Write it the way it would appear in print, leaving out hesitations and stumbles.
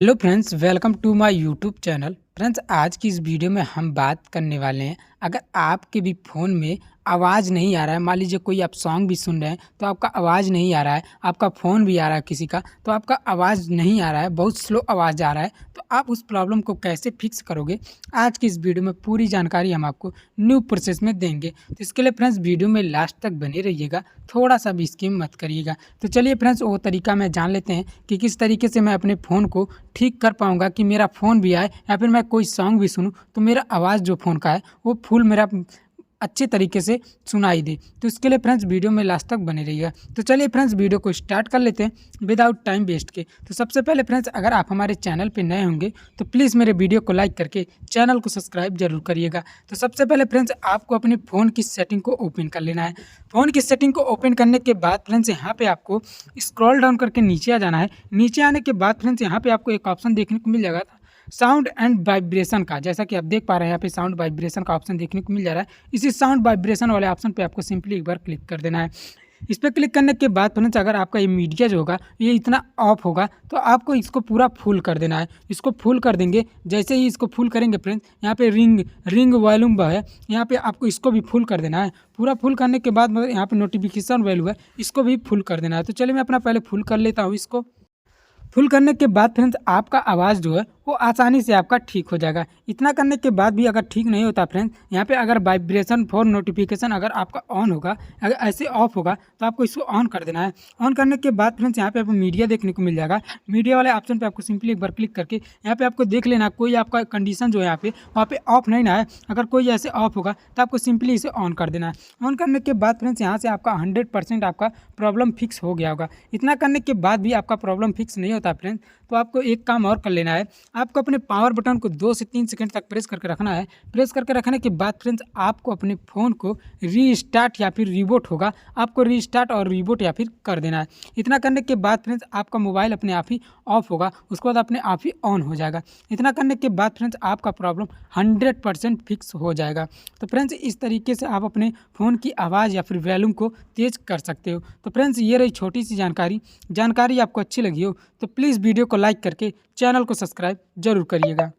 Hello friends, welcome to my YouTube channel. Friends, आज की इस वीडियो में हम बात करने वाले हैं, अगर आपके भी फ़ोन में आवाज़ नहीं आ रहा है, मान लीजिए कोई आप सॉन्ग भी सुन रहे हैं तो आपका आवाज़ नहीं आ रहा है, आपका फ़ोन भी आ रहा है किसी का तो आपका आवाज़ नहीं आ रहा है, बहुत स्लो आवाज़ आ रहा है, तो आप उस प्रॉब्लम को कैसे फिक्स करोगे, आज की इस वीडियो में पूरी जानकारी हम आपको न्यू प्रोसेस में देंगे। तो इसके लिए फ्रेंड्स वीडियो में लास्ट तक बने रहिएगा, थोड़ा सा भी स्किप मत करिएगा। तो चलिए फ्रेंड्स, वो तरीका मैं जान लेते हैं कि किस तरीके से मैं अपने फ़ोन को ठीक कर पाऊँगा कि मेरा फ़ोन भी आए या फिर मैं कोई सॉन्ग भी सुनूँ तो मेरा आवाज़ जो फ़ोन का है वो फुल मेरा अच्छे तरीके से सुनाई दे। तो इसके लिए फ्रेंड्स वीडियो में लास्ट तक बने रहिएगा। तो चलिए फ्रेंड्स, वीडियो को स्टार्ट कर लेते हैं विदाउट टाइम वेस्ट के। तो सबसे पहले फ्रेंड्स, अगर आप हमारे चैनल पे नए होंगे तो प्लीज़ मेरे वीडियो को लाइक करके चैनल को सब्सक्राइब जरूर करिएगा। तो सबसे पहले फ्रेंड्स, आपको अपने फ़ोन की सेटिंग को ओपन कर लेना है। फ़ोन की सेटिंग को ओपन करने के बाद फ्रेंड्स, यहाँ पे आपको स्क्रॉल डाउन करके नीचे आ जाना है। नीचे आने के बाद फ्रेंड्स, यहाँ पे आपको एक ऑप्शन देखने को मिल जाएगा साउंड एंड वाइब्रेशन का। जैसा कि आप देख पा रहे हैं, यहाँ पे साउंड वाइब्रेशन का ऑप्शन देखने को मिल जा रहा है। इसी साउंड वाइब्रेशन वाले ऑप्शन पे आपको सिंपली एक बार क्लिक कर देना है। इस पर क्लिक करने के बाद फ्रेंड्स, अगर आपका ये मीडिया जो होगा ये इतना ऑफ होगा तो आपको इसको पूरा फुल कर देना है। इसको फुल कर देंगे। जैसे ही इसको फुल करेंगे फ्रेंड्स, यहाँ पे रिंग वॉल्यूम है, यहाँ पे आपको इसको भी फुल कर देना है। पूरा फुल करने के बाद मतलब यहाँ पे नोटिफिकेशन वैल्यू है, इसको भी फुल कर देना है। तो चलिए मैं अपना पहले फुल कर लेता हूँ। इसको फुल करने के बाद फ्रेंड्स, आपका आवाज़ जो है वो आसानी से आपका ठीक हो जाएगा। इतना करने के बाद भी अगर ठीक नहीं होता फ्रेंड्स, यहाँ पे अगर वाइब्रेशन फॉर नोटिफिकेशन अगर आपका ऑन होगा, अगर ऐसे ऑफ होगा तो आपको इसको ऑन कर देना है। ऑन करने के बाद फ्रेंड्स, यहाँ पे आपको मीडिया देखने को मिल जाएगा। मीडिया वाले ऑप्शन पे आपको सिंपली एक बार क्लिक करके यहाँ पे आपको देख लेना कोई आपका कंडीशन जो है यहाँ पे वहाँ पे ऑफ नहीं ना है। अगर कोई ऐसे ऑफ होगा तो आपको सिंपली इसे ऑन कर देना है। ऑन करने के बाद फ्रेंड्स, यहाँ से आपका 100% आपका प्रॉब्लम फिक्स हो गया होगा। इतना करने के बाद भी आपका प्रॉब्लम फिक्स नहीं होता फ्रेंड्स, तो आपको एक काम और कर लेना है। आपको अपने पावर बटन को 2 से 3 सेकंड तक प्रेस करके रखना है। प्रेस करके रखने के बाद फ्रेंड्स, आपको अपने फ़ोन को रीस्टार्ट या फिर रीबूट होगा, आपको रीस्टार्ट और रीबूट या फिर कर देना है। इतना करने के बाद फ्रेंड्स, आपका मोबाइल अपने आप ही ऑफ होगा, उसके बाद अपने आप ही ऑन हो जाएगा। इतना करने के बाद फ्रेंड्स, आपका प्रॉब्लम 100% फिक्स हो जाएगा। तो फ्रेंड्स, इस तरीके से आप अपने फ़ोन की आवाज़ या फिर वॉल्यूम को तेज़ कर सकते हो। तो फ्रेंड्स, ये रही छोटी सी जानकारी आपको अच्छी लगी हो तो प्लीज़ वीडियो को लाइक करके चैनल को सब्सक्राइब जरूर करिएगा।